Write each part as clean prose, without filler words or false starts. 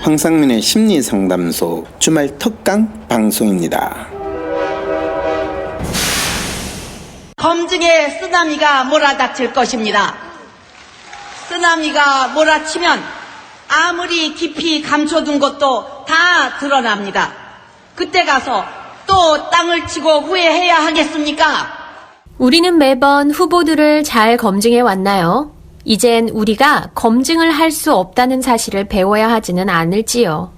황상민의 심리상담소 주말 특강 방송입니다. 검증에 쓰나미가 몰아닥칠 것입니다. 쓰나미가 몰아치면 아무리 깊이 감춰둔 것도 다 드러납니다. 그때 가서 또 땅을 치고 후회해야 하겠습니까? 우리는 매번 후보들을 잘 검증해 왔나요? 이젠 우리가 검증을 할 수 없다는 사실을 배워야 하지는 않을지요.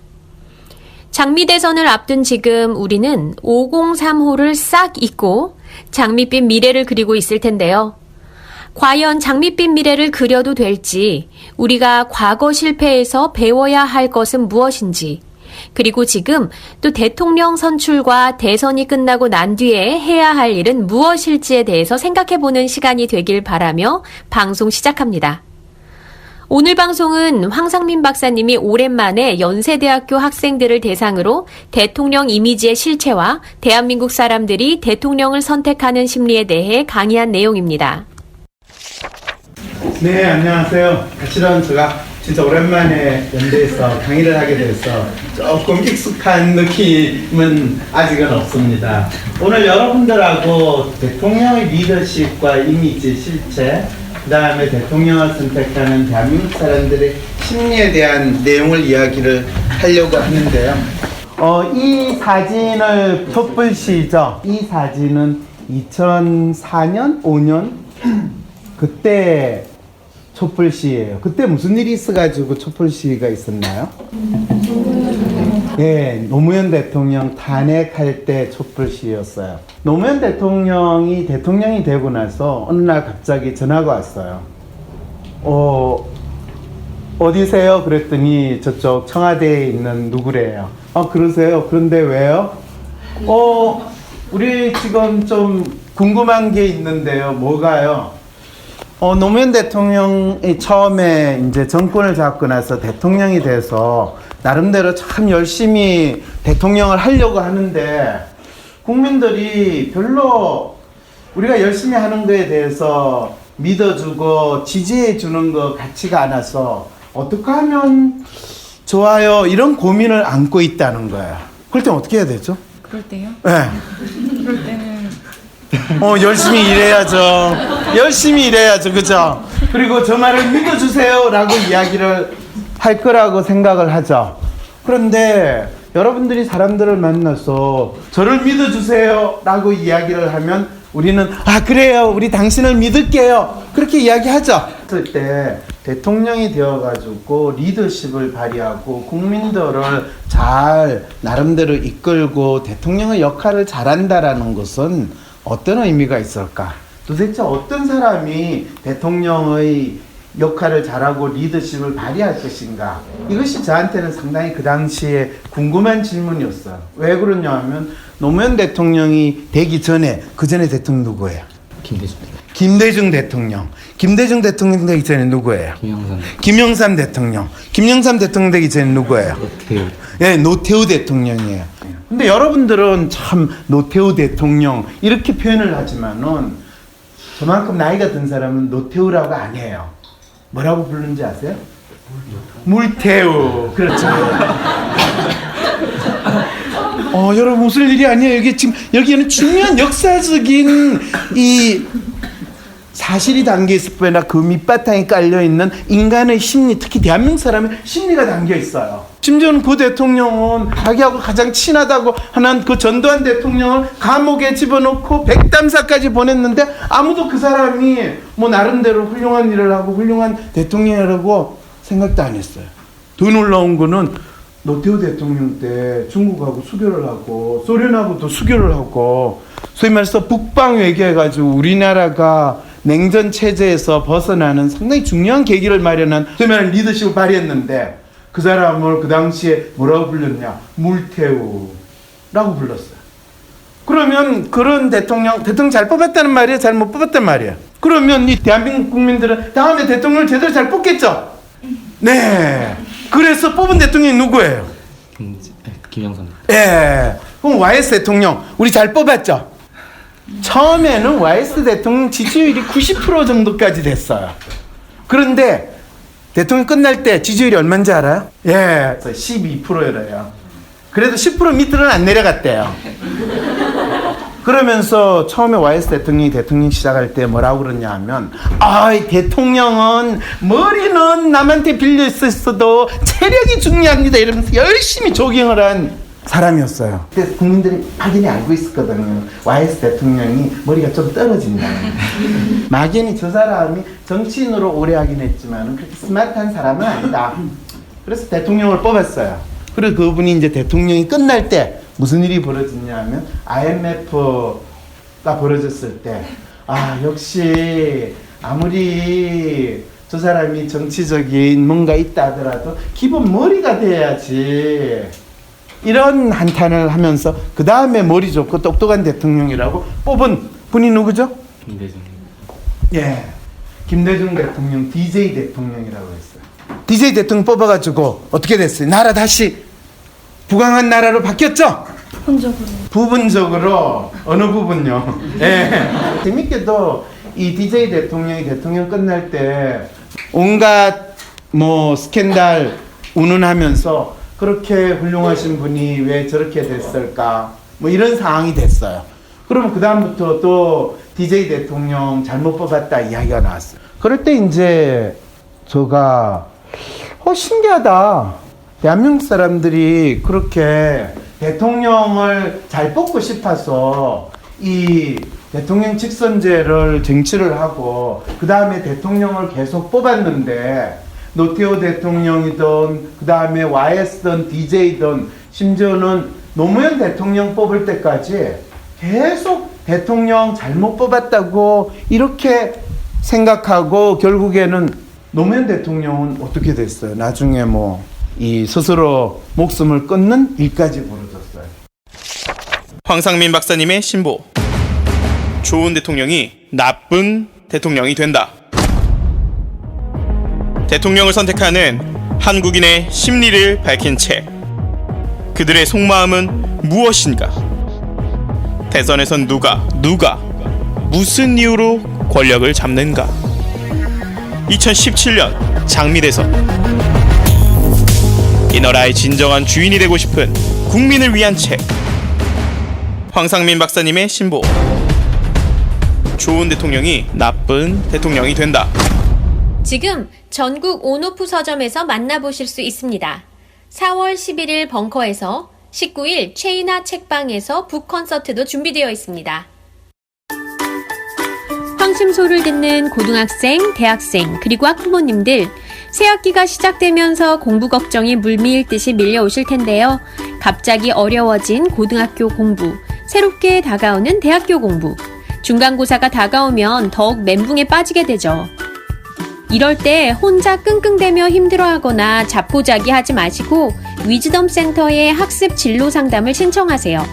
장미 대선을 앞둔 지금 우리는 503호를 싹 잊고 장밋빛 미래를 그리고 있을 텐데요. 과연 장밋빛 미래를 그려도 될지, 우리가 과거 실패에서 배워야 할 것은 무엇인지, 그리고 지금 또 대통령 선출과 대선이 끝나고 난 뒤에 해야 할 일은 무엇일지에 대해서 생각해보는 시간이 되길 바라며 방송 시작합니다. 오늘 방송은 황상민 박사님이 오랜만에 연세대학교 학생들을 대상으로 대통령 이미지의 실체와 대한민국 사람들이 대통령을 선택하는 심리에 대해 강의한 내용입니다. 네, 안녕하세요. 사실은 제가 진짜 오랜만에 연대에서 강의를 하게 돼서 조금 익숙한 느낌은 아직은 없습니다. 오늘 여러분들하고 대통령의 리더십과 이미지, 실체, 그 다음에 대통령을 선택하는 대한민국 사람들의 심리에 대한 내용을 이야기를 하려고 하는데요. 이 사진을 촛불시죠. 이 사진은 2004년, 5년 그때 촛불시예요. 그때 무슨 일이 있어가지고 촛불시가 있었나요? 예, 노무현 대통령 탄핵할 때 촛불시였어요. 노무현 대통령이 되고 나서 어느 날 갑자기 전화가 왔어요. 어디세요? 그랬더니 저쪽 청와대에 있는 누구래요. 그러세요? 그런데 왜요? 우리 지금 좀 궁금한 게 있는데요. 뭐가요? 노무현 대통령이 처음에 이제 정권을 잡고 나서 대통령이 돼서 나름대로 참 열심히 대통령을 하려고 하는데 국민들이 별로 우리가 열심히 하는 거에 대해서 믿어주고 지지해주는 거 같지가 않아서 어떻게 하면 좋아요? 이런 고민을 안고 있다는 거예요. 그럴 땐 어떻게 해야 되죠? 그럴 때요? 네. 그럴 때는 열심히 일해야죠. 열심히 일해야죠. 그죠? 그리고 저 말을 믿어주세요 라고 이야기를 할 거라고 생각을 하죠. 그런데 여러분들이 사람들을 만나서 저를 믿어주세요 라고 이야기를 하면 우리는 그래요. 우리 당신을 믿을게요. 그렇게 이야기하죠. 그럴 때 대통령이 되어가지고 리더십을 발휘하고 국민들을 잘 나름대로 이끌고 대통령의 역할을 잘한다라는 것은 어떤 의미가 있을까? 도대체 어떤 사람이 대통령의 역할을 잘하고 리더십을 발휘할 것인가? 이것이 저한테는 상당히 그 당시에 궁금한 질문이었어요. 왜 그러냐 하면 노무현 대통령이 되기 전에, 그 전에 대통령 누구예요? 김대중 대통령. 김대중 대통령 되기 전에 누구예요? 김영삼 대통령. 김영삼 대통령 되기 전에 누구예요? 노태우 대통령이에요. 근데 여러분들은 참 노태우 대통령 이렇게 표현을 하지만은 저만큼 나이가 든 사람은 노태우라고 안 해요. 뭐라고 부르는지 아세요? 물태우. 그렇죠. 여러분 웃을 일이 아니에요. 여기에는 중요한 역사적인 이 사실이 담겨있을 뿐 아니라 그 밑바탕에 깔려있는 인간의 심리, 특히 대한민국 사람의 심리가 담겨있어요. 심지어는 그 대통령은 자기하고 가장 친하다고 하는 그 전두환 대통령을 감옥에 집어넣고 백담사까지 보냈는데 아무도 그 사람이 뭐 나름대로 훌륭한 일을 하고 훌륭한 대통령이라고 생각도 안 했어요. 더 놀라운 거는 노태우 대통령 때 중국하고 수교를 하고 소련하고도 수교를 하고 소위 말해서 북방 외교해가지고 우리나라가 냉전 체제에서 벗어나는 상당히 중요한 계기를 마련한 소위 말하는 리더십을 발휘했는데 그 사람을 그 당시에 뭐라고 불렀냐? 물태우라고 불렀어요. 그러면 그런 대통령 잘 뽑았다는 말이에요? 잘 못 뽑았단 말이에요? 그러면 이 대한민국 국민들은 다음에 대통령을 제대로 잘 뽑겠죠? 네. 그래서 뽑은 대통령이 누구예요? 김영삼. 예. 그럼 YS 대통령 우리 잘 뽑았죠? 처음에는 YS 대통령 지지율이 90% 정도까지 됐어요. 그런데 대통령 끝날 때 지지율이 얼마인지 알아요? 예, 12%래요. 그래도 10% 밑으로는 안 내려갔대요. 그러면서 처음에 YS 대통령이 대통령 시작할 때 뭐라고 그러냐 하면, 이 대통령은 머리는 남한테 빌려 있었어도 체력이 중요합니다. 이러면서 열심히 조깅을 한 사람이었어요. 그래서 국민들이 막연히 알고 있었거든요. YS 대통령이 머리가 좀 떨어진다는. 막연히 저 사람이 정치인으로 오래 하긴 했지만 그렇게 스마트한 사람은 아니다. 그래서 대통령을 뽑았어요. 그리고 그분이 이제 대통령이 끝날 때 무슨 일이 벌어졌냐 하면 IMF가 벌어졌을 때 역시 아무리 저 사람이 정치적인 뭔가 있다 하더라도 기본 머리가 돼야지, 이런 한탄을 하면서 그 다음에 머리 좋고 똑똑한 대통령이라고 뽑은 분이 누구죠? 김대중. 예, 김대중 대통령, DJ 대통령이라고 했어요. DJ 대통령 뽑아가지고 어떻게 됐어요? 나라 다시 부강한 나라로 바뀌었죠? 부분적으로. 어느 부분요? 예. 재밌게도 이 DJ 대통령이 대통령 끝날 때 온갖 스캔들 운운하면서 그렇게 훌륭하신 분이 왜 저렇게 됐을까? 이런 상황이 됐어요. 그러면 그 다음부터 또 DJ 대통령 잘못 뽑았다 이야기가 나왔어요. 그럴 때 이제 제가 신기하다. 대한민국 사람들이 그렇게 대통령을 잘 뽑고 싶어서 이 대통령 직선제를 쟁취를 하고 그 다음에 대통령을 계속 뽑았는데, 노태우 대통령이든 그 다음에 YS든 DJ든 심지어는 노무현 대통령 뽑을 때까지 계속 대통령 잘못 뽑았다고 이렇게 생각하고, 결국에는 노무현 대통령은 어떻게 됐어요? 나중에 이 스스로 목숨을 끊는 일까지 벌어졌어요. 황상민 박사님의 신보. 좋은 대통령이 나쁜 대통령이 된다. 대통령을 선택하는 한국인의 심리를 밝힌 책. 그들의 속마음은 무엇인가? 대선에선 누가 무슨 이유로 권력을 잡는가? 2017년 장미대선. 이 나라의 진정한 주인이 되고 싶은 국민을 위한 책. 황상민 박사님의 신보. 좋은 대통령이 나쁜 대통령이 된다. 지금 전국 온오프 서점에서 만나보실 수 있습니다. 4월 11일 벙커에서, 19일 최인하 책방에서 북콘서트도 준비되어 있습니다. 황심소를 듣는 고등학생, 대학생, 그리고 학부모님들, 새학기가 시작되면서 공부 걱정이 물밀듯이 밀려오실 텐데요. 갑자기 어려워진 고등학교 공부, 새롭게 다가오는 대학교 공부, 중간고사가 다가오면 더욱 멘붕에 빠지게 되죠. 이럴 때 혼자 끙끙대며 힘들어하거나 자포자기하지 마시고 위즈덤 센터에 학습 진로 상담을 신청하세요.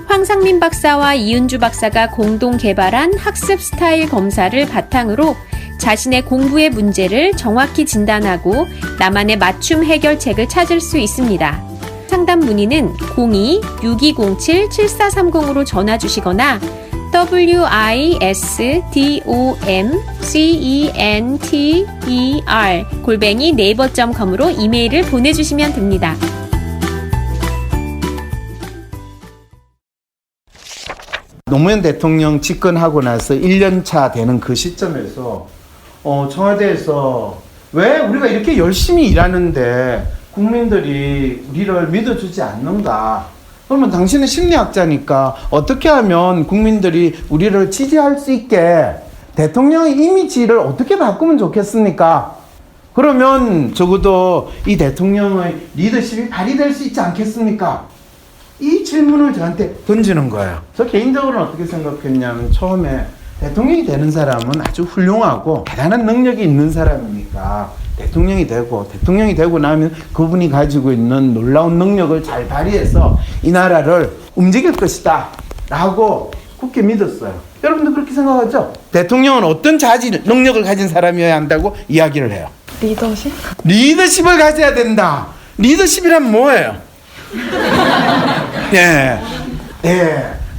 황상민 박사와 이은주 박사가 공동 개발한 학습 스타일 검사를 바탕으로 자신의 공부의 문제를 정확히 진단하고 나만의 맞춤 해결책을 찾을 수 있습니다. 상담 문의는 02-6207-7430으로 전화 주시거나 wisdomcenter@naver.com으로 이메일을 보내주시면 됩니다. 노무현 대통령 집권하고 나서 1년차 되는 그 시점에서 청와대에서 왜 우리가 이렇게 열심히 일하는데 국민들이 우리를 믿어주지 않는가? 그러면 당신은 심리학자니까 어떻게 하면 국민들이 우리를 지지할 수 있게 대통령의 이미지를 어떻게 바꾸면 좋겠습니까? 그러면 적어도 이 대통령의 리더십이 발휘될 수 있지 않겠습니까? 이 질문을 저한테 던지는 거예요. 저 개인적으로는 어떻게 생각했냐면, 처음에 대통령이 되는 사람은 아주 훌륭하고 대단한 능력이 있는 사람이니까 대통령이 되고 나면 그분이 가지고 있는 놀라운 능력을 잘 발휘해서 이 나라를 움직일 것이다 라고 굳게 믿었어요. 여러분도 그렇게 생각하죠? 대통령은 어떤 자질, 능력을 가진 사람이어야 한다고 이야기를 해요. 리더십? 리더십을 가져야 된다. 리더십이란 뭐예요? 예.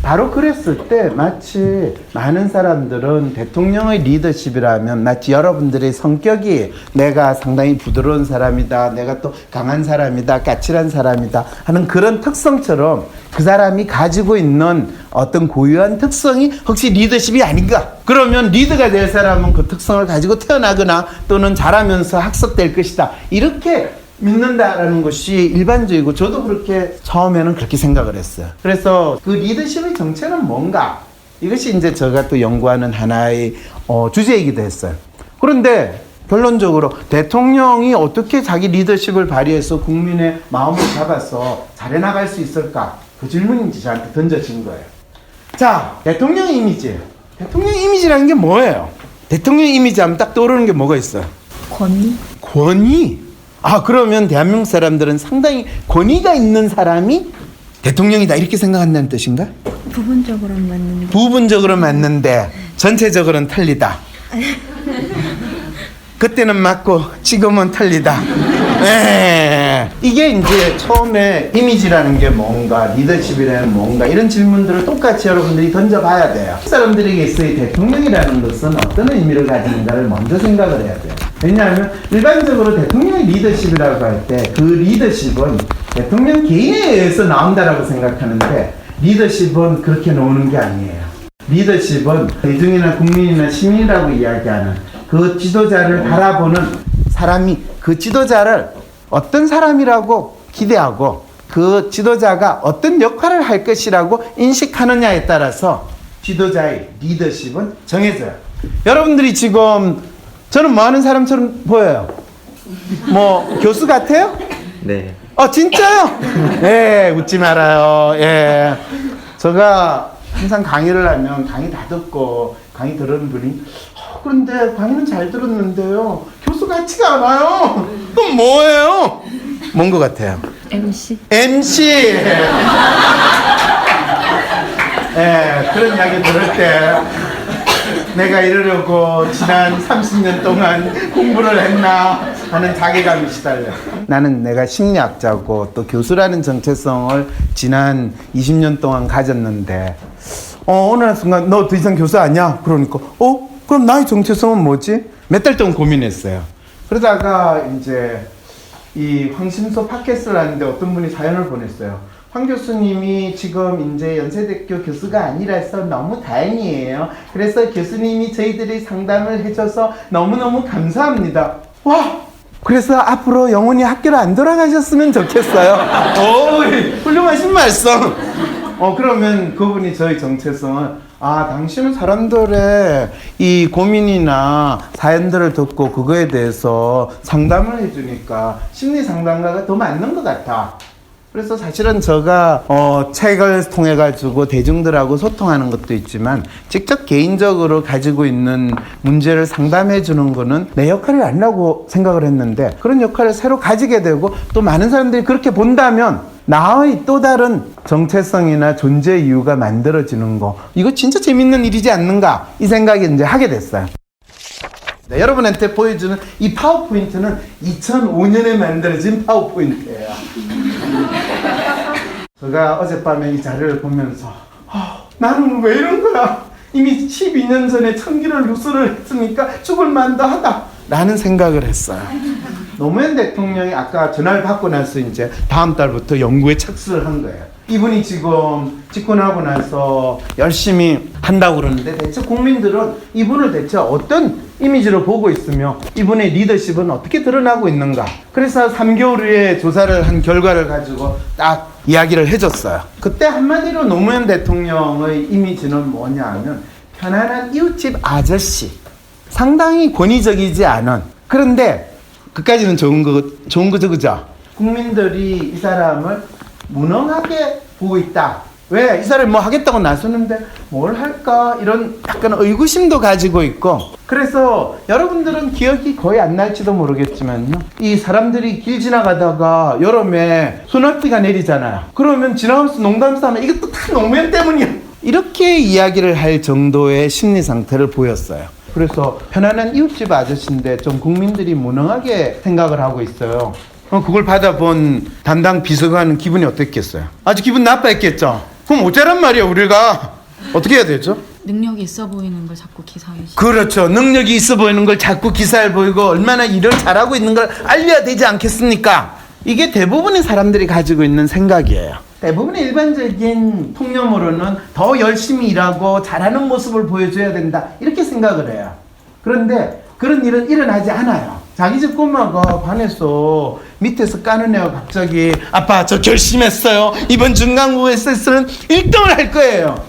바로 그랬을 때 마치 많은 사람들은 대통령의 리더십이라면 마치 여러분들의 성격이 내가 상당히 부드러운 사람이다, 내가 또 강한 사람이다, 까칠한 사람이다 하는 그런 특성처럼 그 사람이 가지고 있는 어떤 고유한 특성이 혹시 리더십이 아닌가? 그러면 리더가 될 사람은 그 특성을 가지고 태어나거나 또는 자라면서 학습될 것이다. 이렇게 믿는다라는 것이 일반적이고 저도 그렇게 처음에는 그렇게 생각을 했어요. 그래서 그 리더십의 정체는 뭔가? 이것이 이제 제가 또 연구하는 하나의 주제이기도 했어요. 그런데 결론적으로 대통령이 어떻게 자기 리더십을 발휘해서 국민의 마음을 잡아서 잘해나갈 수 있을까? 그 질문이 저한테 던져진 거예요. 자, 대통령 이미지. 대통령 이미지라는 게 뭐예요? 대통령 이미지 하면 딱 떠오르는 게 뭐가 있어요? 권위? 권위? 아, 그러면 대한민국 사람들은 상당히 권위가 있는 사람이 대통령이다 이렇게 생각한다는 뜻인가? 부분적으로는 맞는데. 부분적으로 맞는데 전체적으로는 틀리다. 그때는 맞고 지금은 틀리다. 네. 이게 이제 처음에 이미지라는 게 뭔가, 리더십이라는 뭔가 이런 질문들을 똑같이 여러분들이 던져봐야 돼요. 사람들에게 있어의 대통령이라는 것은 어떤 의미를 가지는가를 먼저 생각을 해야 돼요. 왜냐하면 일반적으로 대통령의 리더십이라고 할 때 그 리더십은 대통령 개인에 의해서 나온다라고 생각하는데 리더십은 그렇게 나오는 게 아니에요. 리더십은 대중이나 국민이나 시민이라고 이야기하는 그 지도자를 바라보는 사람이 그 지도자를 어떤 사람이라고 기대하고 그 지도자가 어떤 역할을 할 것이라고 인식하느냐에 따라서 지도자의 리더십은 정해져요. 여러분들이 지금 저는 뭐 하는 사람처럼 보여요? 뭐 교수 같아요? 네. 진짜요? 예, 웃지 말아요. 예. 제가 항상 강의를 하면 강의 다 듣고 강의 들은 분이 그런데 강의는 잘 들었는데요. 교수 같지가 않아요. 그럼 뭐예요? 뭔 것 같아요? MC? MC! 예, 그런 이야기 들을 때 내가 이러려고 지난 30년 동안 공부를 했나 하는 자괴감이 시달려. 나는 내가 심리학자고 또 교수라는 정체성을 지난 20년 동안 가졌는데 어느 순간 너 더 이상 교수 아니야? 그러니까 그럼 나의 정체성은 뭐지? 몇 달 동안 고민했어요. 그러다가 이제 이 황심소 팟캐스트를 하는데 어떤 분이 사연을 보냈어요. 황 교수님이 지금 이제 연세대학교 교수가 아니라서 너무 다행이에요. 그래서 교수님이 저희들이 상담을 해줘서 너무너무 감사합니다. 와! 그래서 앞으로 영원히 학교를 안 돌아가셨으면 좋겠어요. 오, 훌륭하신 말씀. 그러면 그분이 저희 정체성을 당신은 사람들의 이 고민이나 사연들을 듣고 그거에 대해서 상담을 해주니까 심리 상담가가 더 맞는 것 같아. 그래서 사실은 제가 책을 통해 가지고 대중들하고 소통하는 것도 있지만 직접 개인적으로 가지고 있는 문제를 상담해 주는 거는 내 역할이 아니라고 생각을 했는데 그런 역할을 새로 가지게 되고 또 많은 사람들이 그렇게 본다면 나의 또 다른 정체성이나 존재 이유가 만들어지는 거 이거 진짜 재밌는 일이지 않는가 이 생각이 이제 하게 됐어요. 네, 여러분한테 보여주는 이 파워포인트는 2005년에 만들어진 파워포인트예요. 제가 어젯밤에 이 자료를 보면서 나는 왜 이런 거야? 이미 12년 전에 청기를 누수를 했으니까 죽을 만도 하다 라는 생각을 했어요. 노무현 대통령이 아까 전화를 받고 나서 이제 다음 달부터 연구에 착수를 한 거예요. 이분이 지금 집권하고 나서 열심히 한다고 그러는데 대체 국민들은 이분을 대체 어떤 이미지로 보고 있으며 이분의 리더십은 어떻게 드러나고 있는가. 그래서 3개월 후에 조사를 한 결과를 가지고 딱 이야기를 해줬어요. 그때 한마디로 노무현 대통령의 이미지는 뭐냐 하면 편안한 이웃집 아저씨, 상당히 권위적이지 않은, 그런데 그까지는 좋은 거죠, 그죠? 국민들이 이 사람을 무능하게 보고 있다. 왜? 이 사람이 뭐 하겠다고 나서는데 뭘 할까? 이런 약간 의구심도 가지고 있고. 그래서 여러분들은 기억이 거의 안 날지도 모르겠지만요. 이 사람들이 길 지나가다가 여름에 소나기가 내리잖아요. 그러면 지나가면서 농담 삼아 이것도 다 노무현 때문이야. 이렇게 이야기를 할 정도의 심리 상태를 보였어요. 그래서 편안한 이웃집 아저씨인데 좀 국민들이 무능하게 생각을 하고 있어요. 그걸 받아본 담당 비서관은 기분이 어땠겠어요? 아주 기분 나빠했겠죠? 그럼 어쩌란 말이야 우리가. 어떻게 해야 되죠? 능력이 있어 보이는 걸 자꾸 기사에 그렇죠. 능력이 있어 보이는 걸 자꾸 기사에 보이고 얼마나 일을 잘하고 있는 걸 알려야 되지 않겠습니까? 이게 대부분의 사람들이 가지고 있는 생각이에요. 대부분의 일반적인 통념으로는 더 열심히 일하고 잘하는 모습을 보여줘야 된다 이렇게 생각을 해요. 그런데 그런 일은 일어나지 않아요. 자기 집 꼬마가 반에서 밑에서 까는 애가 갑자기 아빠 저 결심했어요. 이번 중간고사 SS는 1등을 할 거예요.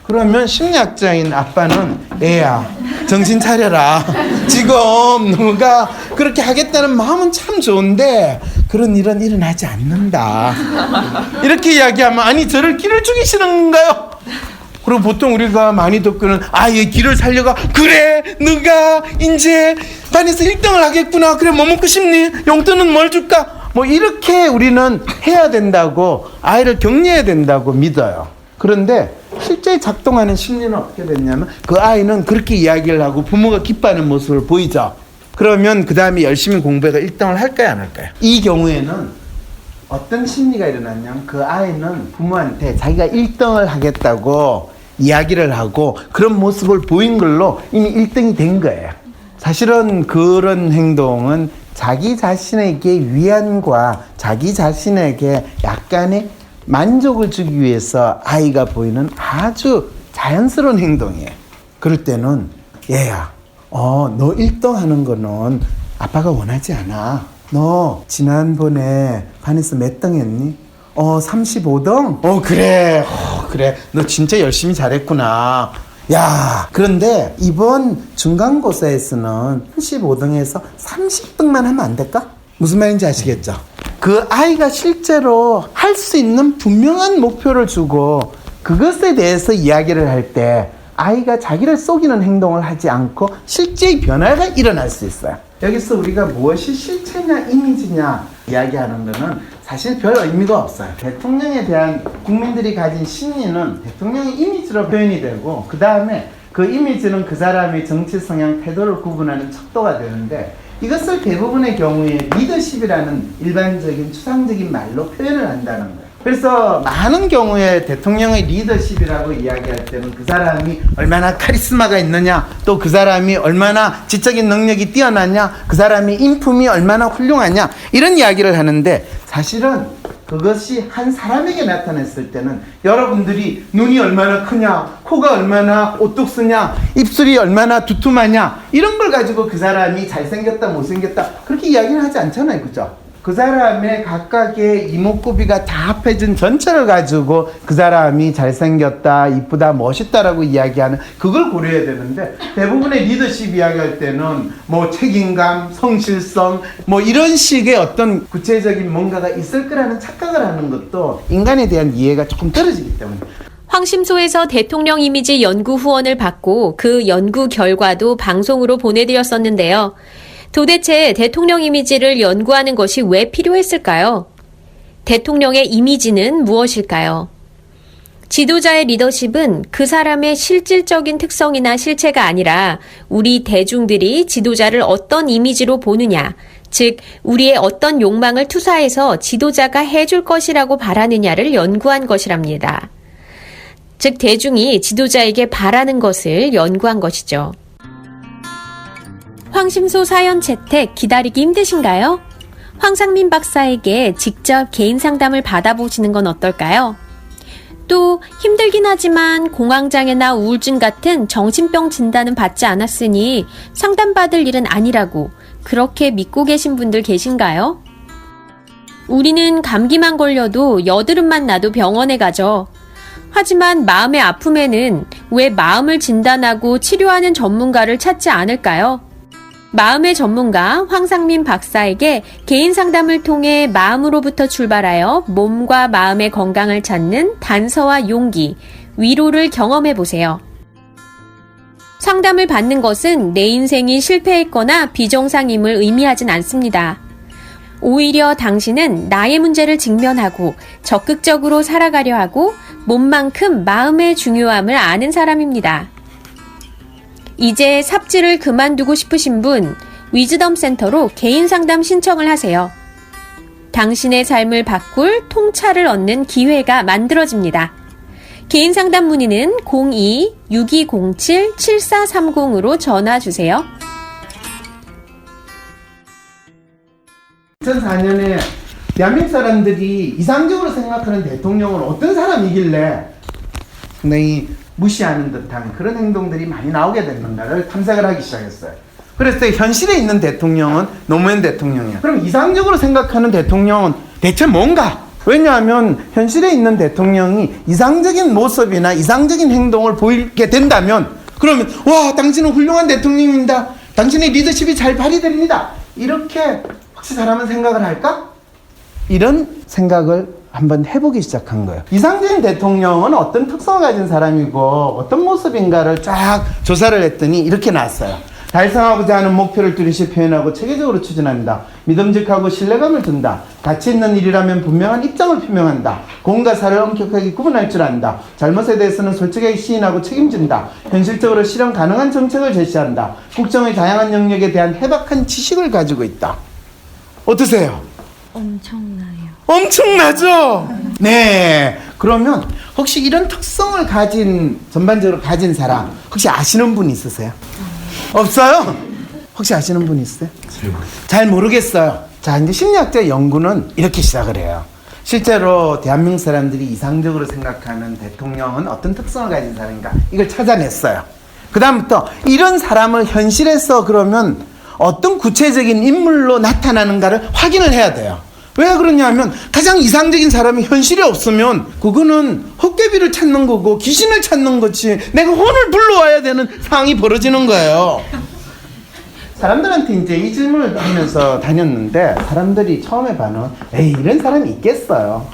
그러면 심리학자인 아빠는 애야 정신 차려라. 지금 너가 그렇게 하겠다는 마음은 참 좋은데 그런 일은 일어나지 않는다. 이렇게 이야기하면 아니 저를 길을 죽이시는가요? 그리고 보통 우리가 많이 듣고는 얘 길을 살려가. 그래 너가 이제 반에서 1등을 하겠구나. 그래 뭐 먹고 싶니? 용돈은 뭘 줄까? 뭐 이렇게 우리는 해야 된다고 아이를 격려해야 된다고 믿어요. 그런데 실제 작동하는 심리는 어떻게 됐냐면 그 아이는 그렇게 이야기를 하고 부모가 기뻐하는 모습을 보이죠. 그러면 그 다음에 열심히 공부해서 1등을 할까요 안 할까요? 이 경우에는 어떤 심리가 일어났냐면 그 아이는 부모한테 자기가 1등을 하겠다고 이야기를 하고 그런 모습을 보인 걸로 이미 1등이 된 거예요. 사실은 그런 행동은 자기 자신에게 위안과 자기 자신에게 약간의 만족을 주기 위해서 아이가 보이는 아주 자연스러운 행동이에요. 그럴 때는 얘야 너 1등 하는 거는 아빠가 원하지 않아. 너 지난번에 반에서 몇 등 했니? 35등? 그래. 그래. 너 진짜 열심히 잘했구나. 야, 그런데 이번 중간고사에서는 35등에서 30등만 하면 안 될까? 무슨 말인지 아시겠죠? 그 아이가 실제로 할 수 있는 분명한 목표를 주고 그것에 대해서 이야기를 할 때 아이가 자기를 속이는 행동을 하지 않고 실제의 변화가 일어날 수 있어요. 여기서 우리가 무엇이 실체냐 이미지냐 이야기하는 거는 사실 별 의미가 없어요. 대통령에 대한 국민들이 가진 심리는 대통령의 이미지로 표현이 되고 그 다음에 그 이미지는 그 사람의 정치 성향 태도를 구분하는 척도가 되는데 이것을 대부분의 경우에 리더십이라는 일반적인 추상적인 말로 표현을 한다는 거예요. 그래서 많은 경우에 대통령의 리더십이라고 이야기할 때는 그 사람이 얼마나 카리스마가 있느냐, 또 그 사람이 얼마나 지적인 능력이 뛰어나냐, 그 사람이 인품이 얼마나 훌륭하냐 이런 이야기를 하는데 사실은 그것이 한 사람에게 나타났을 때는 여러분들이 눈이 얼마나 크냐, 코가 얼마나 오뚝쓰냐, 입술이 얼마나 두툼하냐 이런 걸 가지고 그 사람이 잘생겼다 못생겼다 그렇게 이야기를 하지 않잖아요. 그죠? 그 사람의 각각의 이목구비가 다 합해진 전체를 가지고 그 사람이 잘생겼다, 이쁘다, 멋있다라고 이야기하는 그걸 고려해야 되는데 대부분의 리더십 이야기할 때는 뭐 책임감, 성실성 뭐 이런 식의 어떤 구체적인 뭔가가 있을 거라는 착각을 하는 것도 인간에 대한 이해가 조금 떨어지기 때문에 황심소에서 대통령 이미지 연구 후원을 받고 그 연구 결과도 방송으로 보내드렸었는데요. 도대체 대통령 이미지를 연구하는 것이 왜 필요했을까요? 대통령의 이미지는 무엇일까요? 지도자의 리더십은 그 사람의 실질적인 특성이나 실체가 아니라 우리 대중들이 지도자를 어떤 이미지로 보느냐, 즉 우리의 어떤 욕망을 투사해서 지도자가 해줄 것이라고 바라느냐를 연구한 것이랍니다. 즉 대중이 지도자에게 바라는 것을 연구한 것이죠. 황심소 사연 채택 기다리기 힘드신가요? 황상민 박사에게 직접 개인 상담을 받아보시는 건 어떨까요? 또 힘들긴 하지만 공황장애나 우울증 같은 정신병 진단은 받지 않았으니 상담받을 일은 아니라고 그렇게 믿고 계신 분들 계신가요? 우리는 감기만 걸려도 여드름만 나도 병원에 가죠. 하지만 마음의 아픔에는 왜 마음을 진단하고 치료하는 전문가를 찾지 않을까요? 마음의 전문가 황상민 박사에게 개인 상담을 통해 마음으로부터 출발하여 몸과 마음의 건강을 찾는 단서와 용기, 위로를 경험해 보세요. 상담을 받는 것은 내 인생이 실패했거나 비정상임을 의미하진 않습니다. 오히려 당신은 나의 문제를 직면하고 적극적으로 살아가려 하고 몸만큼 마음의 중요함을 아는 사람입니다. 이제 삽질을 그만두고 싶으신 분, 위즈덤 센터로 개인 상담 신청을 하세요. 당신의 삶을 바꿀 통찰을 얻는 기회가 만들어집니다. 개인 상담 문의는 02-6207-7430으로 전화 주세요. 2004년에 대한민국 사람들이 이상적으로 생각하는 대통령은 어떤 사람이길래 상당히 무시하는 듯한 그런 행동들이 많이 나오게 됐는가를 탐색을 하기 시작했어요. 그래서 현실에 있는 대통령은 노무현 대통령이야. 그럼 이상적으로 생각하는 대통령은 대체 뭔가? 왜냐하면 현실에 있는 대통령이 이상적인 모습이나 이상적인 행동을 보이게 된다면 그러면 와 당신은 훌륭한 대통령입니다. 당신의 리더십이 잘 발휘됩니다. 이렇게 혹시 사람은 생각을 할까? 이런 생각을 한번 해보기 시작한 거예요. 이상적인 대통령은 어떤 특성을 가진 사람이고 어떤 모습인가를 쫙 조사를 했더니 이렇게 나왔어요. 달성하고자 하는 목표를 뚜렷이 표현하고 체계적으로 추진한다. 믿음직하고 신뢰감을 준다. 가치 있는 일이라면 분명한 입장을 표명한다. 공과 사를 엄격하게 구분할 줄 안다. 잘못에 대해서는 솔직하게 시인하고 책임진다. 현실적으로 실현 가능한 정책을 제시한다. 국정의 다양한 영역에 대한 해박한 지식을 가지고 있다. 어떠세요? 엄청나요. 엄청나죠? 네. 그러면 혹시 이런 특성을 전반적으로 가진 사람 혹시 아시는 분 있으세요? 없어요? 혹시 아시는 분 있어요? 잘 모르겠어요. 자, 이제 심리학자 연구는 이렇게 시작을 해요. 실제로 대한민국 사람들이 이상적으로 생각하는 대통령은 어떤 특성을 가진 사람인가 이걸 찾아냈어요. 그 다음부터 이런 사람을 현실에서 그러면 어떤 구체적인 인물로 나타나는가를 확인을 해야 돼요. 왜 그러냐면 가장 이상적인 사람이 현실에 없으면 그거는 헛개비를 찾는 거고 귀신을 찾는 거지 내가 혼을 불러와야 되는 상황이 벌어지는 거예요. 사람들한테 이제 이 질문을 하면서 다녔는데 사람들이 처음에 반응 에이 이런 사람이 있겠어요.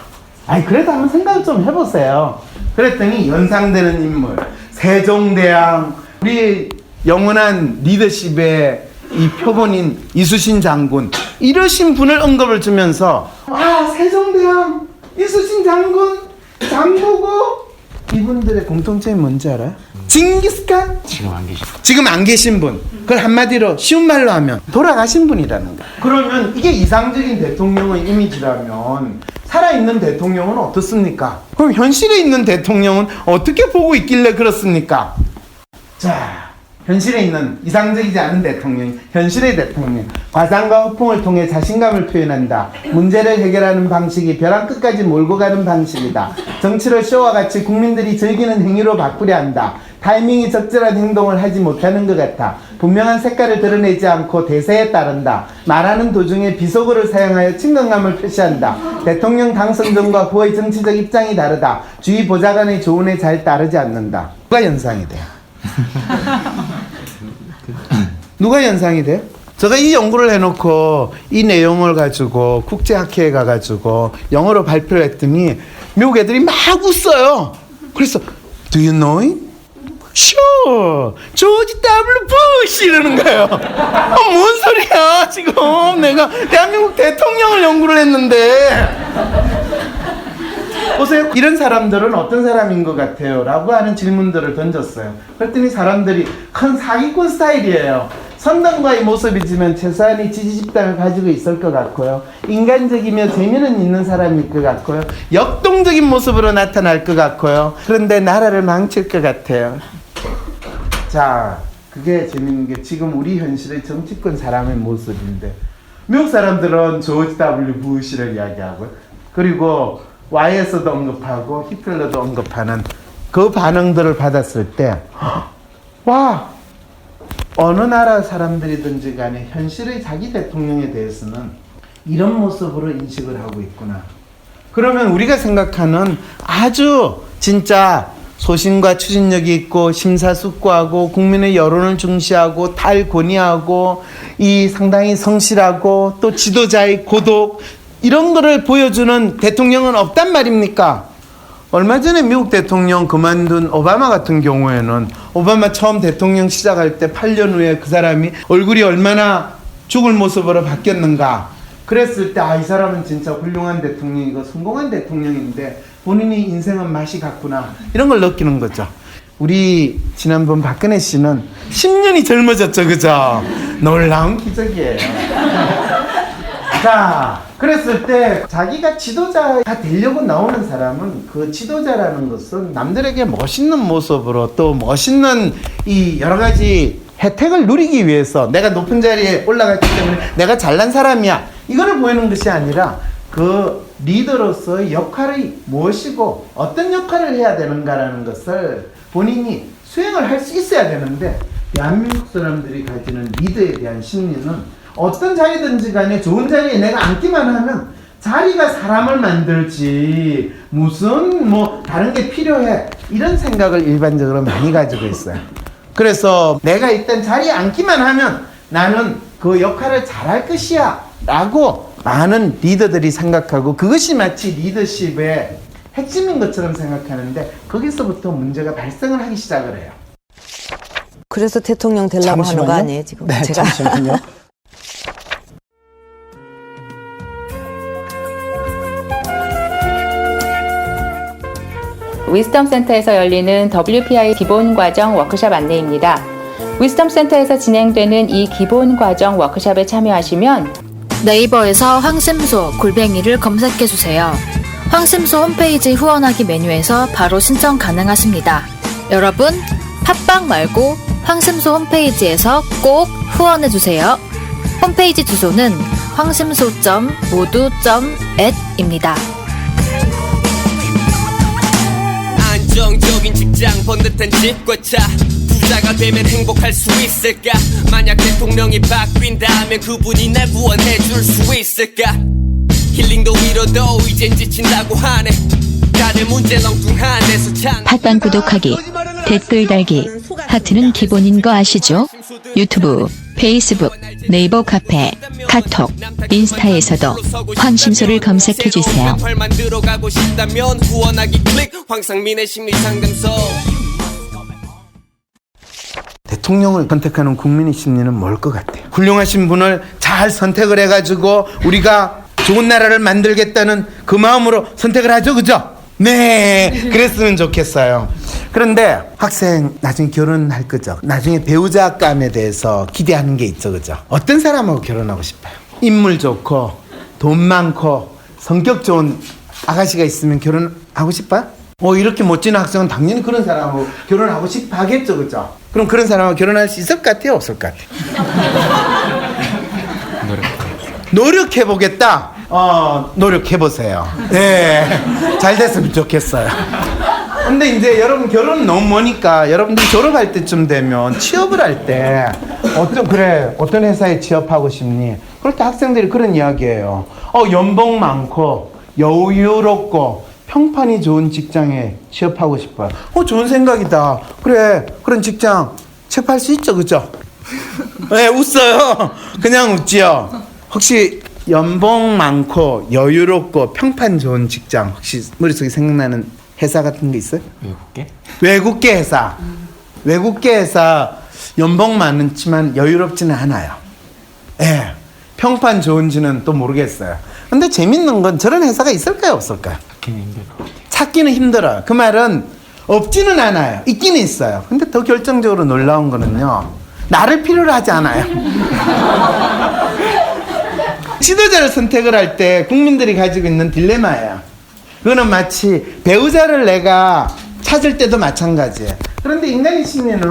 아니 그래도 한번 생각을 좀 해보세요. 그랬더니 연상되는 인물 세종대왕 우리 영원한 리더십의 이 표본인 이수신 장군 이러신 분을 언급을 주면서 세종대왕 이수신 장군 장보고 이분들의 공통점이 뭔지 알아요? 징기스칸? 지금 안 계신 분. 그걸 한마디로 쉬운 말로 하면 돌아가신 분이라는 거예요. 그러면 이게 이상적인 대통령의 이미지라면 살아있는 대통령은 어떻습니까? 그럼 현실에 있는 대통령은 어떻게 보고 있길래 그렇습니까? 자, 현실에 있는 이상적이지 않은 대통령, 현실의 대통령. 과상과 허풍을 통해 자신감을 표현한다. 문제를 해결하는 방식이 벼랑 끝까지 몰고 가는 방식이다. 정치를 쇼와 같이 국민들이 즐기는 행위로 바꾸려 한다. 타이밍이 적절한 행동을 하지 못하는 것 같아. 분명한 색깔을 드러내지 않고 대세에 따른다. 말하는 도중에 비속어를 사용하여 친근감을 표시한다. 대통령 당선 전과 후의 정치적 입장이 다르다. 주위 보좌관의 조언에 잘 따르지 않는다. 누가 연상이 돼요? 누가 연상이 돼요? 제가 이 연구를 해놓고 이 내용을 가지고 국제학회에 가가지고 영어로 발표를 했더니 미국 애들이 막 웃어요. 그래서 Do you know it? Sure. 조지 W. 부시 이러는 거예요. 뭔 소리야 지금 내가 대한민국 대통령을 연구를 했는데 보세요. 이런 사람들은 어떤 사람인 것 같아요? 라고 하는 질문들을 던졌어요. 그랬더니 사람들이 큰 사기꾼 스타일이에요. 선당과의 모습이지만 최소한의 지지 집단을 가지고 있을 것 같고요. 인간적이며 재미는 있는 사람일 것 같고요. 역동적인 모습으로 나타날 것 같고요. 그런데 나라를 망칠 것 같아요. 자, 그게 재밌는 게 지금 우리 현실의 정치권 사람의 모습인데 미국 사람들은 조지 W. 부시를 이야기하고요. 그리고 Y에서도 언급하고 히틀러도 언급하는 그 반응들을 받았을 때 와, 어느 나라 사람들이든지 간에 현실의 자기 대통령에 대해서는 이런 모습으로 인식을 하고 있구나. 그러면 우리가 생각하는 아주 진짜 소신과 추진력이 있고 심사숙고하고 국민의 여론을 중시하고 탈권위하고 이 상당히 성실하고 또 지도자의 고독 이런 거를 보여주는 대통령은 없단 말입니까? 얼마 전에 미국 대통령 그만둔 오바마 같은 경우에는 오바마 처음 대통령 시작할 때 8년 후에 그 사람이 얼굴이 얼마나 죽을 모습으로 바뀌었는가. 그랬을 때 이 사람은 진짜 훌륭한 대통령이고 성공한 대통령인데 본인이 인생은 맛이 갔구나. 이런 걸 느끼는 거죠. 우리 지난번 박근혜 씨는 10년이 젊어졌죠. 그죠? 놀라운 기적이에요. 자, 그랬을 때 자기가 지도자가 되려고 나오는 사람은 그 지도자라는 것은 남들에게 멋있는 모습으로 또 멋있는 이 여러 가지 혜택을 누리기 위해서 내가 높은 자리에 올라갔기 때문에 내가 잘난 사람이야. 이거를 보이는 것이 아니라 그 리더로서의 역할이 무엇이고 어떤 역할을 해야 되는가라는 것을 본인이 수행을 할 수 있어야 되는데 대한민국 사람들이 가지는 리더에 대한 심리는 어떤 자리든지 간에 좋은 자리에 내가 앉기만 하면 자리가 사람을 만들지 무슨 뭐 다른 게 필요해 이런 생각을 일반적으로 많이 가지고 있어요. 그래서 내가 일단 자리에 앉기만 하면 나는 그 역할을 잘할 것이야 라고 많은 리더들이 생각하고 그것이 마치 리더십의 핵심인 것처럼 생각하는데 거기서부터 문제가 발생을 하기 시작을 해요. 그래서 대통령 되려고 하는 거 아니에요 지금? 네, 제가. 잠시만요. 위스덤 센터에서 열리는 WPI 기본 과정 워크숍 안내입니다. 위스덤 센터에서 진행되는 이 기본 과정 워크숍에 참여하시면 네이버에서 황심소 골뱅이를 검색해주세요. 황심소 홈페이지 후원하기 메뉴에서 바로 신청 가능하십니다. 여러분, 팟빵 말고 황심소 홈페이지에서 꼭 후원해주세요. 홈페이지 주소는 황심소.modu.at입니다. 안정적인 직장, 번듯한 집과 차, 부자가 되면 행복할 수 있을까? 만약 대통령이 바뀐다면 그분이 날 구원해 줄 수 있을까? 힐링도 위로도 이젠 지친다고 하네. 다들 문제는 엉뚱한데서 찬 팟빵 구독하기, 댓글 달기, 하트는 기본인 거 아시죠? 유튜브, 페이스북, 네이버 카페, 카톡, 인스타에서도 황심소를 검색해주세요. 만들어가고 싶다면 후원하기 클릭. 황상민의 심리상담소. 대통령을 선택하는 국민의 심리는 뭘 것 같아요? 훌륭하신 분을 잘 선택을 해가지고 우리가 좋은 나라를 만들겠다는 그 마음으로 선택을 하죠, 그죠? 네, 그랬으면 좋겠어요. 그런데 학생 나중에 결혼할 거죠? 나중에 배우자감에 대해서 기대하는 게 있죠, 그죠? 어떤 사람하고 결혼하고 싶어요? 인물 좋고 돈 많고 성격 좋은 아가씨가 있으면 결혼하고 싶어요? 이렇게 멋진 학생은 당연히 그런 사람하고 결혼하고 싶어 하겠죠, 그죠? 그럼 그런 사람하고 결혼할 수 있을 것 같아요, 없을 것 같아요? 노력해보겠다? 노력해보세요. 네, 잘 됐으면 좋겠어요. 근데 이제 여러분 결혼 너무 머니까 여러분들 졸업할 때쯤 되면 취업을 할 때 어떤 회사에 취업하고 싶니? 그럴 때 학생들이 그런 이야기예요. 연봉 많고 여유롭고 평판이 좋은 직장에 취업하고 싶어요. 좋은 생각이다. 그래, 그런 직장 취업할 수 있죠, 그죠? 네, 웃어요. 그냥 웃지요. 혹시 연봉 많고 여유롭고 평판 좋은 직장 혹시 머릿속에 생각나는 회사 같은 게 있어요? 외국계? 외국계 회사. 외국계 회사 연봉 많지만 여유롭지는 않아요. 예. 평판 좋은지는 또 모르겠어요. 근데 재밌는 건 저런 회사가 있을까요, 없을까요? 찾기는 힘들 것 같아요. 찾기는 힘들어요. 그 말은 없지는 않아요. 있기는 있어요. 근데 더 결정적으로 놀라운 거는요, 나를 필요로 하지 않아요. 지도자를 선택을 할 때 국민들이 가지고 있는 딜레마예요. 그거는 마치 배우자를 내가 찾을 때도 마찬가지예요. 그런데 인간의 심리는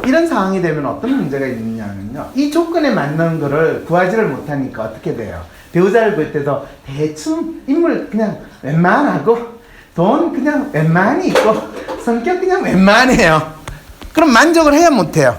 이런 상황이 되면 어떤 문제가 있느냐면요, 이 조건에 맞는 거를 구하지를 못하니까 어떻게 돼요? 배우자를 볼 때도 대충 인물 그냥 웬만하고 돈 그냥 웬만히 있고 성격 그냥 웬만해요. 그럼 만족을 해야 못해요.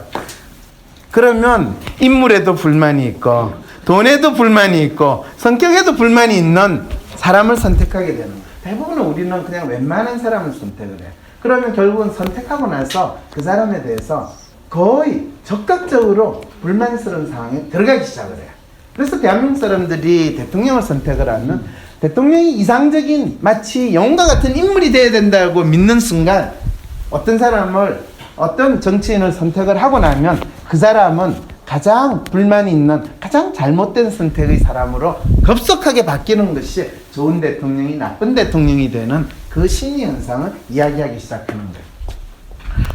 그러면 인물에도 불만이 있고 돈에도 불만이 있고 성격에도 불만이 있는 사람을 선택하게 되는 거예요. 대부분 우리는 그냥 웬만한 사람을 선택을 해요. 그러면 결국은 선택하고 나서 그 사람에 대해서 거의 적극적으로 불만스러운 상황에 들어가기 시작을 해요. 그래서 대한민국 사람들이 대통령을 선택을 하면 대통령이 이상적인 마치 영웅과 같은 인물이 돼야 된다고 믿는 순간 어떤 사람을, 어떤 정치인을 선택을 하고 나면 그 사람은 가장 불만이 있는 가장 잘못된 선택의 사람으로 급속하게 바뀌는 것이 좋은 대통령이 나쁜 대통령이 되는 그 심리 현상을 이야기하기 시작하는 거예요.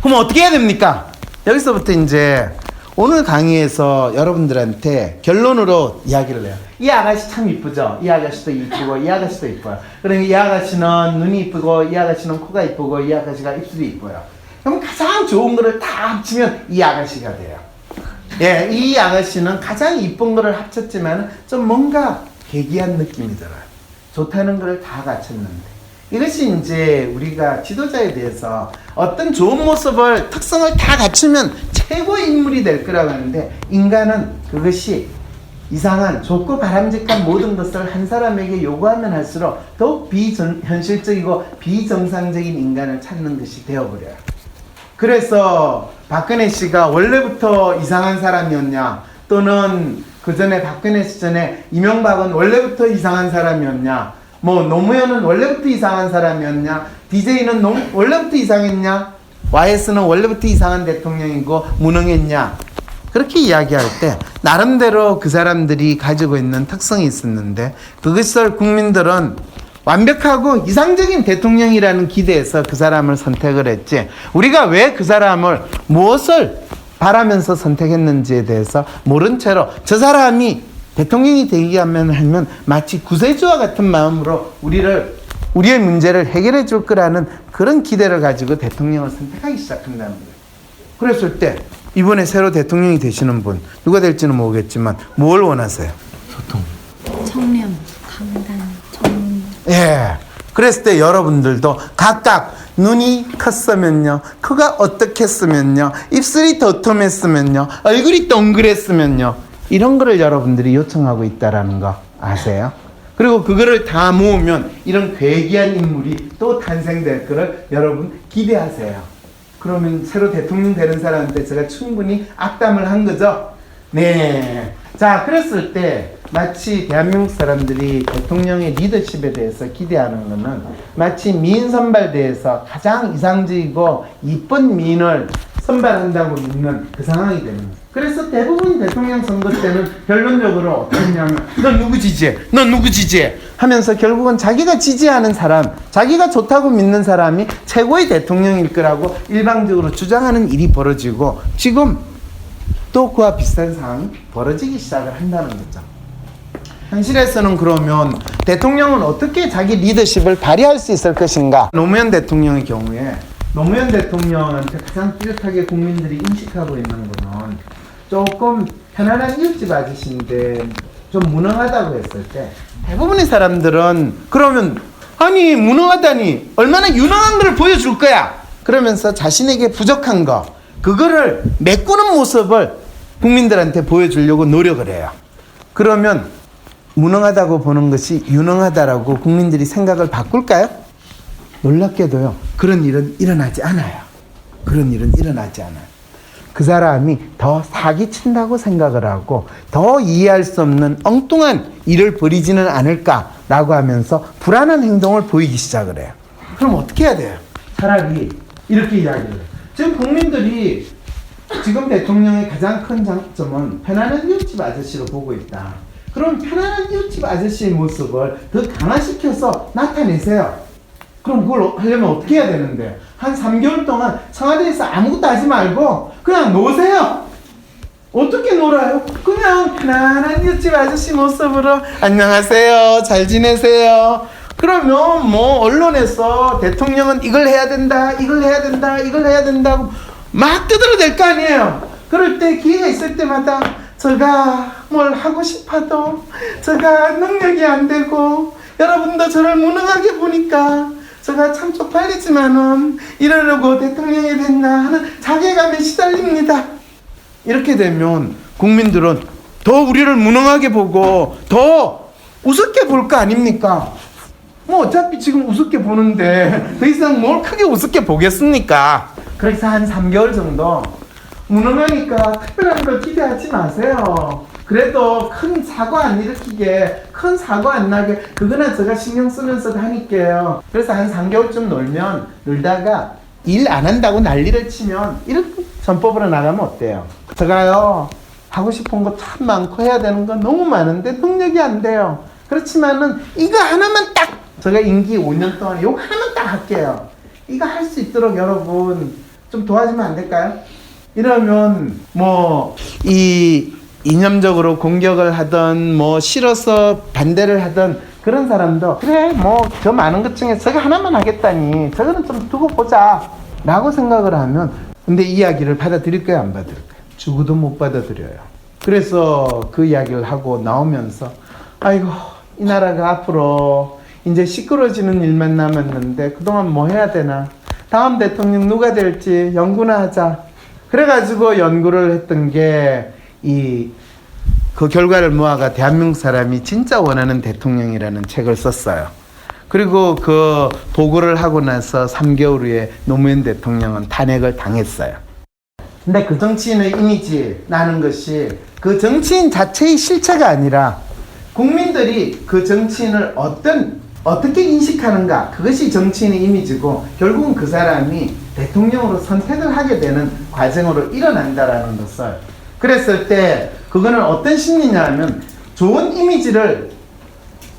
그럼 어떻게 해야 됩니까? 여기서부터 이제 오늘 강의에서 여러분들한테 결론으로 이야기를 해요. 이 아가씨 참 이쁘죠? 이 아가씨도 이쁘고 이 아가씨도 이뻐요. 그러면 이 아가씨는 눈이 이쁘고 이 아가씨는 코가 이쁘고 이 아가씨가 입술이 이뻐요. 그럼 가장 좋은 거를 다 합치면 이 아가씨가 돼요. 예, 이 아가씨는 가장 이쁜 거를 합쳤지만 좀 뭔가 괴기한 느낌이 들어요. 좋다는 거를 다 갖췄는데. 이것이 이제 우리가 지도자에 대해서 어떤 좋은 모습을, 특성을 다 갖추면 최고의 인물이 될 거라고 하는데, 인간은 그것이 이상한, 좋고 바람직한 모든 것을 한 사람에게 요구하면 할수록 더욱 비현실적이고 비정상적인 인간을 찾는 것이 되어버려요. 그래서 박근혜 씨가 원래부터 이상한 사람이었냐, 또는 그 전에 박근혜 씨 전에 이명박은 원래부터 이상한 사람이었냐, 뭐 노무현은 원래부터 이상한 사람이었냐, DJ는 원래부터 이상했냐, YS는 원래부터 이상한 대통령이고 무능했냐, 그렇게 이야기할 때 나름대로 그 사람들이 가지고 있는 특성이 있었는데, 그것을 국민들은 완벽하고 이상적인 대통령이라는 기대에서 그 사람을 선택을 했지, 우리가 왜 그 사람을 무엇을 바라면서 선택했는지에 대해서 모른 채로 저 사람이 대통령이 되기만 하면 마치 구세주와 같은 마음으로 우리의 문제를 해결해 줄 거라는 그런 기대를 가지고 대통령을 선택하기 시작한다는 거예요. 그랬을 때 이번에 새로 대통령이 되시는 분 누가 될지는 모르겠지만 뭘 원하세요? 소통. 청렴, 강단, 정의. 예. 그랬을 때 여러분들도 각각 눈이 컸으면요, 코가 어떻게 했으면요, 입술이 도톰했으면요, 얼굴이 동그랬으면요, 이런 거를 여러분들이 요청하고 있다라는 거 아세요? 그리고 그거를 다 모으면 이런 괴기한 인물이 또 탄생될 거를 여러분 기대하세요. 그러면 새로 대통령 되는 사람한테 제가 충분히 악담을 한 거죠? 네. 자, 그랬을 때 마치 대한민국 사람들이 대통령의 리더십에 대해서 기대하는 것은 마치 미인 선발대회에서 가장 이상적이고 이쁜 미인을 선발한다고 믿는 그 상황이 되는 거예요. 그래서 대부분 대통령 선거 때는 결론적으로 어떻냐면 넌 누구 지지해? 넌 누구 지지해? 하면서 결국은 자기가 지지하는 사람, 자기가 좋다고 믿는 사람이 최고의 대통령일 거라고 일방적으로 주장하는 일이 벌어지고, 지금 또 그와 비슷한 상황이 벌어지기 시작을 한다는 거죠. 현실에서는 그러면 대통령은 어떻게 자기 리더십을 발휘할 수 있을 것인가? 노무현 대통령의 경우에 노무현 대통령한테 가장 뚜렷하게 국민들이 인식하고 있는 거는 조금 편안한 이웃집 아저씨인데 좀 무능하다고 했을 때 대부분의 사람들은 그러면 아니 무능하다니 얼마나 유능한 걸 보여줄 거야 그러면서 자신에게 부족한 거 그거를 메꾸는 모습을 국민들한테 보여주려고 노력을 해요. 그러면 무능하다고 보는 것이 유능하다라고 국민들이 생각을 바꿀까요? 놀랍게도요, 그런 일은 일어나지 않아요. 그런 일은 일어나지 않아요. 그 사람이 더 사기친다고 생각을 하고 더 이해할 수 없는 엉뚱한 일을 벌이지는 않을까라고 하면서 불안한 행동을 보이기 시작을 해요. 그럼 어떻게 해야 돼요? 차라리 이렇게 이야기를 해요. 지금 국민들이 지금 대통령의 가장 큰 장점은 편안한 이웃집 아저씨로 보고 있다. 그럼 편안한 이웃집 아저씨의 모습을 더 강화시켜서 나타내세요. 그럼 그걸 하려면 어떻게 해야 되는데? 한 3개월 동안 청와대에서 아무것도 하지 말고 그냥 노세요. 어떻게 놀아요? 그냥 편안한 이웃집 아저씨 모습으로 안녕하세요, 잘 지내세요. 그러면 뭐 언론에서 대통령은 이걸 해야 된다, 이걸 해야 된다, 이걸 해야 된다고 막 떠들어댈 거 아니에요. 그럴 때 기회가 있을 때마다 제가 뭘 하고 싶어도 제가 능력이 안 되고 여러분도 저를 무능하게 보니까 제가 참 쪽팔리지만은 이러려고 대통령이 됐나 하는 자괴감에 시달립니다. 이렇게 되면 국민들은 더 우리를 무능하게 보고 더 우습게 볼 거 아닙니까? 뭐 어차피 지금 우습게 보는데 더 이상 뭘 크게 우습게 보겠습니까? 그래서 한 3개월 정도 무능하니까 특별한 걸 기대하지 마세요. 그래도 큰 사고 안 일으키게, 큰 사고 안 나게 그거는 제가 신경 쓰면서 다닐게요. 그래서 한 3개월쯤 놀다가 일 안 한다고 난리를 치면 이렇게 전법으로 나가면 어때요? 제가요 하고 싶은 거 참 많고 해야 되는 거 너무 많은데 능력이 안 돼요. 그렇지만은 이거 하나만 딱 제가 임기 5년 동안 이거 하나만 딱 할게요. 이거 할 수 있도록 여러분 좀 도와주면 안 될까요? 이러면 뭐 이 이념적으로 공격을 하던 뭐 싫어서 반대를 하던 그런 사람도 그래 뭐 저 많은 것 중에 저거 하나만 하겠다니 저거는 좀 두고 보자 라고 생각을 하면 근데 이야기를 받아들일 거야 안 받아들일 거야? 죽어도 못 받아들여요. 그래서 그 이야기를 하고 나오면서 아이고 이 나라가 앞으로 이제 시끄러지는 일만 남았는데 그동안 뭐 해야 되나 다음 대통령 누가 될지 연구나 하자 그래가지고 연구를 했던 게 그 결과를 모아가 대한민국 사람이 진짜 원하는 대통령이라는 책을 썼어요. 그리고 그 보고를 하고 나서 3개월 후에 노무현 대통령은 탄핵을 당했어요. 근데 그 정치인의 이미지라는 것이 그 정치인 자체의 실체가 아니라 국민들이 그 정치인을 어떻게 인식하는가 그것이 정치인의 이미지고 결국은 그 사람이 대통령으로 선택을 하게 되는 과정으로 일어난다라는 것을 그랬을 때 그거는 어떤 심리냐 하면 좋은 이미지를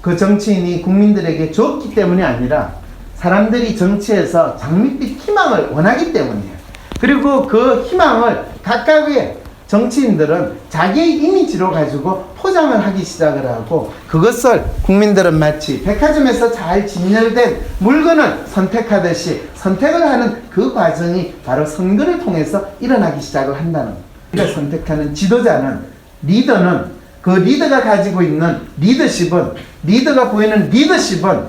그 정치인이 국민들에게 줬기 때문이 아니라 사람들이 정치에서 장밋빛 희망을 원하기 때문이에요. 그리고 그 희망을 각각의 정치인들은 자기의 이미지로 가지고 포장을 하기 시작을 하고 그것을 국민들은 마치 백화점에서 잘 진열된 물건을 선택하듯이 선택을 하는 그 과정이 바로 선거를 통해서 일어나기 시작을 한다는 거예요. 우리가 선택하는 지도자는 리더는 그 리더가 가지고 있는 리더가 보이는 리더십은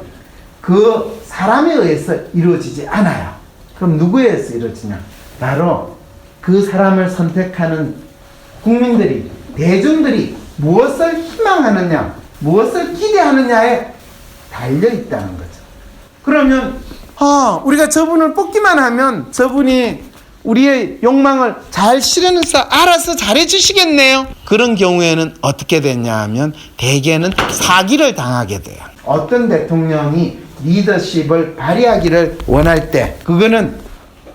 그 사람에 의해서 이루어지지 않아요. 그럼 누구에 의해서 이루어지냐? 바로 그 사람을 선택하는 국민들이 대중들이 무엇을 희망하느냐 무엇을 기대하느냐에 달려있다는 거죠. 그러면 우리가 저분을 뽑기만 하면 저분이 우리의 욕망을 잘 실현해서 알아서 잘해주시겠네요. 그런 경우에는 어떻게 되냐 하면 대개는 사기를 당하게 돼요. 어떤 대통령이 리더십을 발휘하기를 원할 때 그거는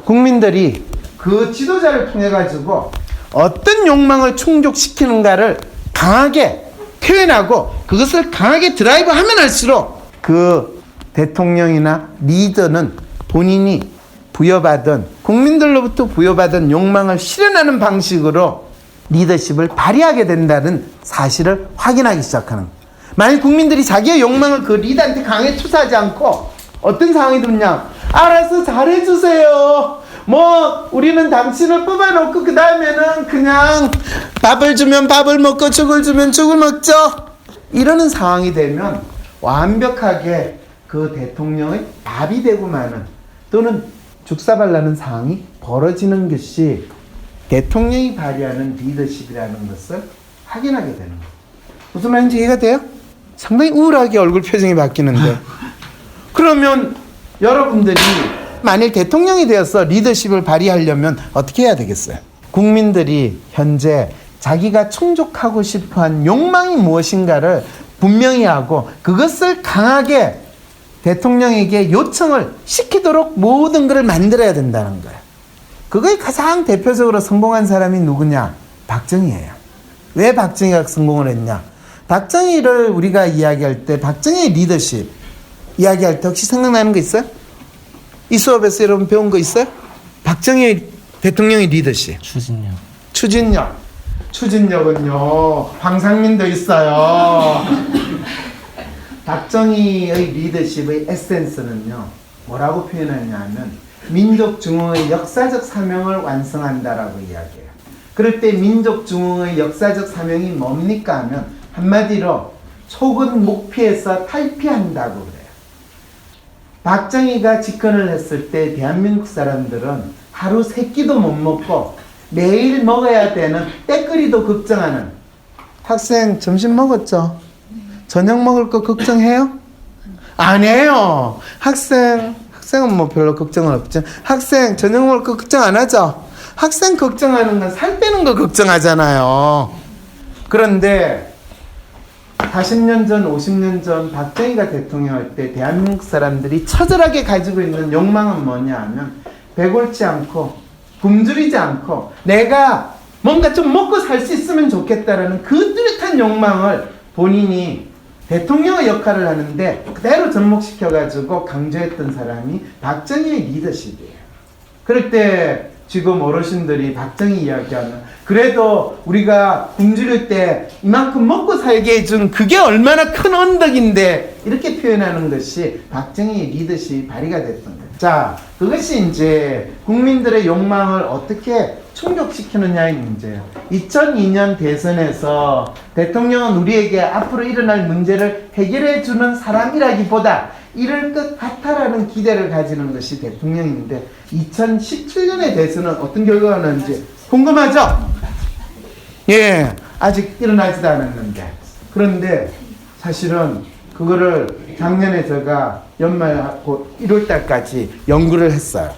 국민들이 그 지도자를 통해 가지고 어떤 욕망을 충족시키는가를 강하게 표현하고 그것을 강하게 드라이브 하면 할수록 그 대통령이나 리더는 본인이 부여받은 국민들로부터 부여받은 욕망을 실현하는 방식으로 리더십을 발휘하게 된다는 사실을 확인하기 시작하는 거예요. 만약 국민들이 자기의 욕망을 그 리더한테 강하게 투사하지 않고 어떤 상황이 되냐 알아서 잘해주세요 뭐 우리는 당신을 뽑아놓고 그 다음에는 그냥 밥을 주면 밥을 먹고 죽을 주면 죽을 먹죠 이러는 상황이 되면 완벽하게 그 대통령의 밥이 되고 마는 또는 죽사발나는 상황이 벌어지는 것이 대통령이 발휘하는 리더십이라는 것을 확인하게 되는 거예요. 무슨 말인지 이해가 돼요? 상당히 우울하게 얼굴 표정이 바뀌는데 그러면 여러분들이 만일 대통령이 되어서 리더십을 발휘하려면 어떻게 해야 되겠어요? 국민들이 현재 자기가 충족하고 싶어한 욕망이 무엇인가를 분명히 하고 그것을 강하게 대통령에게 요청을 시키도록 모든 것을 만들어야 된다는 거예요. 그거에 가장 대표적으로 성공한 사람이 누구냐? 박정희예요. 왜 박정희가 성공을 했냐? 박정희를 우리가 이야기할 때 박정희의 리더십 이야기할 때 혹시 생각나는 거 있어요? 이 수업에서 여러분 배운 거 있어요? 박정희 대통령의 리더십. 추진력은요 황상민도 있어요. 박정희의 리더십의 에센스는요 뭐라고 표현하냐 하면 민족 중흥의 역사적 사명을 완성한다라고 이야기해요. 그럴 때 민족 중흥의 역사적 사명이 뭡니까 하면 한마디로 촉은 목피에서 탈피한다고 그래요. 박정희가 집권을 했을 때 대한민국 사람들은 하루 세 끼도 못 먹고 매일 먹어야 되는 때거리도 걱정하는 학생 점심 먹었죠? 저녁 먹을 거 걱정해요? 안 해요. 학생은 뭐 별로 걱정은 없죠. 학생 저녁 먹을 거 걱정 안 하죠? 학생 걱정하는 건 살 빼는 거 걱정하잖아요. 그런데 40년 전, 50년 전 박정희가 대통령 할 때 대한민국 사람들이 처절하게 가지고 있는 욕망은 뭐냐 하면 배골지 않고 굶주리지 않고 내가 뭔가 좀 먹고 살 수 있으면 좋겠다라는 그 뚜렷한 욕망을 본인이 대통령의 역할을 하는데 그대로 접목시켜가지고 강조했던 사람이 박정희의 리더십이에요. 그럴 때 지금 어르신들이 박정희 이야기하는 그래도 우리가 굶주릴 때 이만큼 먹고 살게 해준 그게 얼마나 큰 언덕인데 이렇게 표현하는 것이 박정희의 리더십이 발휘가 됐던 거예요. 자, 그것이 이제 국민들의 욕망을 어떻게 충족시키느냐의 문제예요. 2002년 대선에서 대통령은 우리에게 앞으로 일어날 문제를 해결해 주는 사람이라기보다 이럴 것 같아라는 기대를 가지는 것이 대통령인데 2017년의 대선은 어떤 결과가 나는지 궁금하죠? 예, 아직 일어나지도 않았는데 그런데 사실은 그거를 작년에 제가 연말하고 1월달까지 연구를 했어요.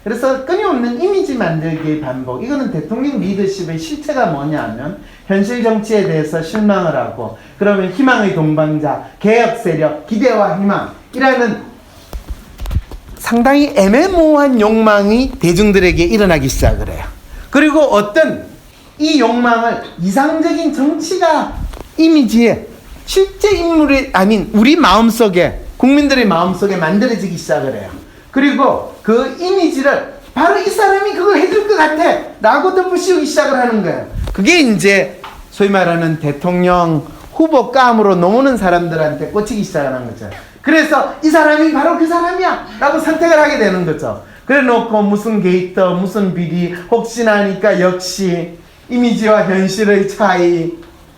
그래서 끊임없는 이미지 만들기의 반복. 이거는 대통령 리더십의 실체가 뭐냐면 현실 정치에 대해서 실망을 하고 그러면 희망의 동반자, 개혁 세력, 기대와 희망이라는 상당히 애매모호한 욕망이 대중들에게 일어나기 시작을 해요. 그리고 어떤 이 욕망을 이상적인 정치가 이미지에 실제 인물이 아닌 우리 마음속에 국민들의 마음속에 만들어지기 시작을 해요. 그리고 그 이미지를 바로 이 사람이 그걸 해줄 것 같아 라고 덮으씌우기 시작을 하는 거예요. 그게 이제 소위 말하는 대통령 후보감으로 넘어오는 사람들한테 꽂히기 시작하는 거죠. 그래서 이 사람이 바로 그 사람이야 라고 선택을 하게 되는 거죠. 그래 놓고 무슨 게이터 무슨 비리 혹시나 하니까 역시 이미지와 현실의 차이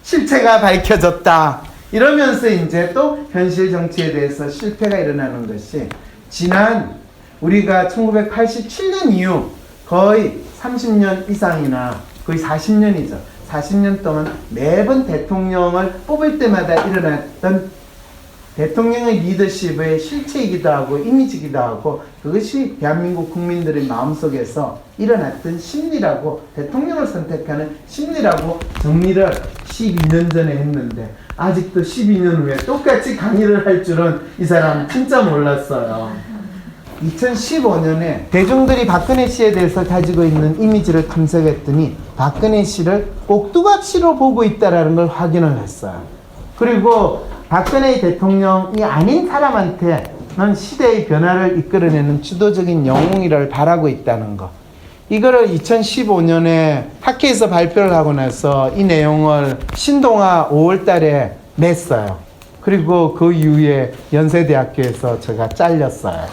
실체가 밝혀졌다 이러면서 이제 또 현실 정치에 대해서 실패가 일어나는 것이 지난 우리가 1987년 이후 거의 30년 이상이나 거의 40년이죠. 40년 동안 매번 대통령을 뽑을 때마다 일어났던 대통령의 리더십의 실체이기도 하고 이미지이기도 하고 그것이 대한민국 국민들의 마음속에서 일어났던 심리라고 대통령을 선택하는 심리라고 정리를 12년 전에 했는데 아직도 12년 후에 똑같이 강의를 할 줄은 이 사람 진짜 몰랐어요. 2015년에 대중들이 박근혜 씨에 대해서 가지고 있는 이미지를 탐색했더니 박근혜 씨를 꼭두각시로 보고 있다는 걸 확인을 했어요. 그리고 박근혜 대통령이 아닌 사람한테는 시대의 변화를 이끌어내는 주도적인 영웅이를 바라고 있다는 거. 이거를 2015년에 학회에서 발표를 하고 나서 이 내용을 신동아 5월 달에 냈어요. 그리고 그 이후에 연세대학교에서 제가 잘렸어요.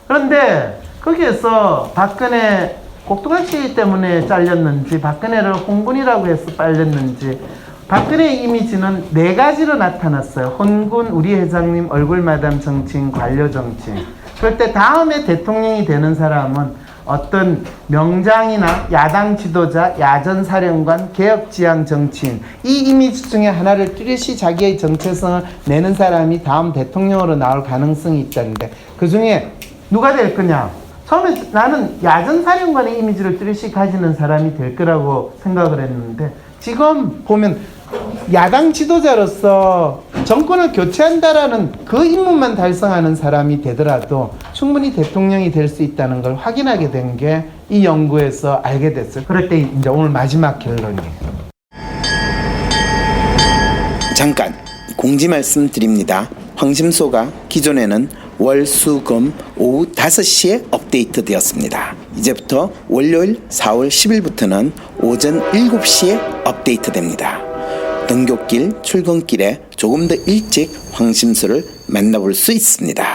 그런데 거기에서 박근혜 꼭두각시 때문에 잘렸는지 박근혜를 혼군이라고 해서 잘렸는지 박근혜의 이미지는 4가지로 나타났어요. 혼군, 우리 회장님, 얼굴마담 정치인, 관료 정치인. 그럴 때 다음에 대통령이 되는 사람은 어떤 명장이나 야당 지도자, 야전사령관, 개혁지향 정치인 이 이미지 중에 하나를 뚜렷이 자기의 정체성을 내는 사람이 다음 대통령으로 나올 가능성이 있다는데 그 중에 누가 될 거냐? 처음에 나는 야전사령관의 이미지를 뚜렷이 가지는 사람이 될 거라고 생각을 했는데 지금 보면 야당 지도자로서 정권을 교체한다라는 그 임무만 달성하는 사람이 되더라도 충분히 대통령이 될 수 있다는 걸 확인하게 된 게 이 연구에서 알게 됐어요. 그럴 때 이제 오늘 마지막 결론이에요. 잠깐 공지 말씀 드립니다. 황심소가 기존에는 월, 수, 금 오후 5시에 업데이트 되었습니다. 이제부터 월요일 4월 10일부터는 오전 7시에 업데이트 됩니다. 등굣길, 출근길에 조금 더 일찍 황심소를 만나볼 수 있습니다.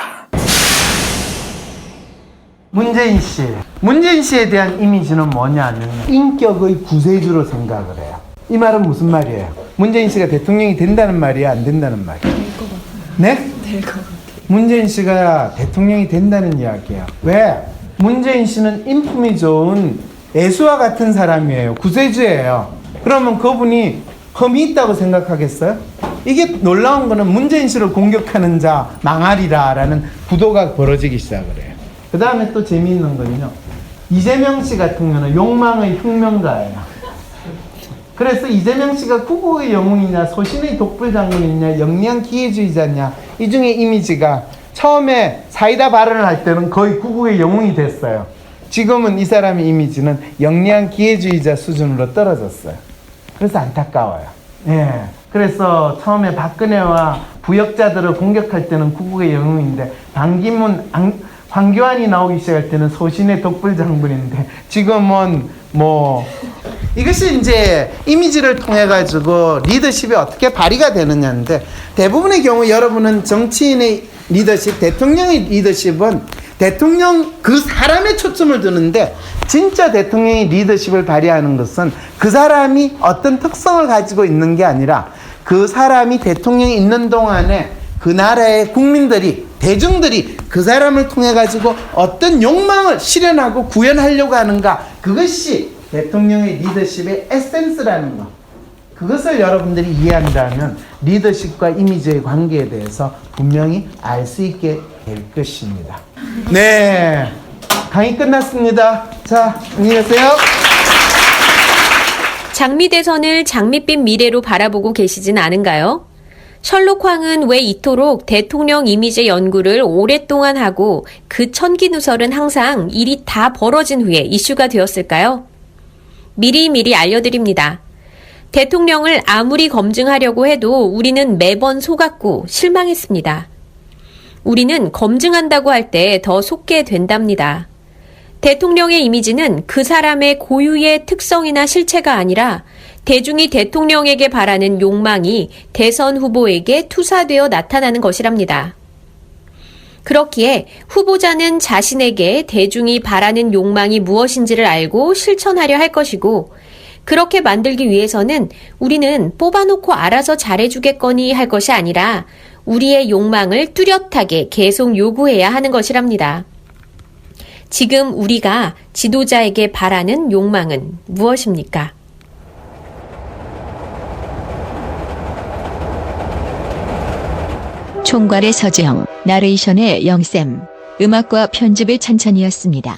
문재인 씨에 대한 이미지는 뭐냐면 인격의 구세주로 생각을 해요. 이 말은 무슨 말이에요? 문재인 씨가 대통령이 된다는 말이야, 안 된다는 말이야? 될 것 같아요. 네? 될 것 같아요. 문재인 씨가 대통령이 된다는 이야기예요. 왜? 문재인 씨는 인품이 좋은 애수와 같은 사람이에요. 구세주예요. 그러면 그분이 흠이 있다고 생각하겠어요? 이게 놀라운 거는 문재인 씨를 공격하는 자 망하리라 라는 구도가 벌어지기 시작을 해요. 그 다음에 또 재미있는 건요. 이재명 씨 같은 경우는 욕망의 혁명가예요. 그래서 이재명 씨가 국고의 영웅이냐 소신의 독불장군이냐 영리한 기회주의자냐 이 중에 이미지가 처음에 사이다 발언을 할 때는 거의 국고의 영웅이 됐어요. 지금은 이 사람의 이미지는 영리한 기회주의자 수준으로 떨어졌어요. 그래서 안타까워요. 예. 그래서 처음에 박근혜와 부역자들을 공격할 때는 국국의 영웅인데 반기문 황교안이 나오기 시작할 때는 소신의 독불 장군인데 지금은 뭐 이것이 이제 이미지를 통해 가지고 리더십이 어떻게 발휘가 되느냐인데 대부분의 경우 여러분은 정치인의 리더십, 대통령의 리더십은 대통령 그 사람에 초점을 두는데 진짜 대통령의 리더십을 발휘하는 것은 그 사람이 어떤 특성을 가지고 있는 게 아니라 그 사람이 대통령이 있는 동안에 그 나라의 국민들이 대중들이 그 사람을 통해 가지고 어떤 욕망을 실현하고 구현하려고 하는가, 그것이 대통령의 리더십의 에센스라는 것. 그것을 여러분들이 이해한다면 리더십과 이미지의 관계에 대해서 분명히 알 수 있게 될 것입니다. 네, 강의 끝났습니다. 자, 안녕히 계세요. 장미대선을 장밋빛 미래로 바라보고 계시진 않은가요? 셜록 황은 왜 이토록 대통령 이미지 연구를 오랫동안 하고 그 천기누설은 항상 일이 다 벌어진 후에 이슈가 되었을까요? 미리미리 알려드립니다. 대통령을 아무리 검증하려고 해도 우리는 매번 속았고 실망했습니다. 우리는 검증한다고 할 때 더 속게 된답니다. 대통령의 이미지는 그 사람의 고유의 특성이나 실체가 아니라 대중이 대통령에게 바라는 욕망이 대선 후보에게 투사되어 나타나는 것이랍니다. 그렇기에 후보자는 자신에게 대중이 바라는 욕망이 무엇인지를 알고 실천하려 할 것이고, 그렇게 만들기 위해서는 우리는 뽑아놓고 알아서 잘해주겠거니 할 것이 아니라 우리의 욕망을 뚜렷하게 계속 요구해야 하는 것이랍니다. 지금 우리가 지도자에게 바라는 욕망은 무엇입니까? 총괄의 서재영, 나레이션의 영쌤, 음악과 편집의 찬찬이었습니다.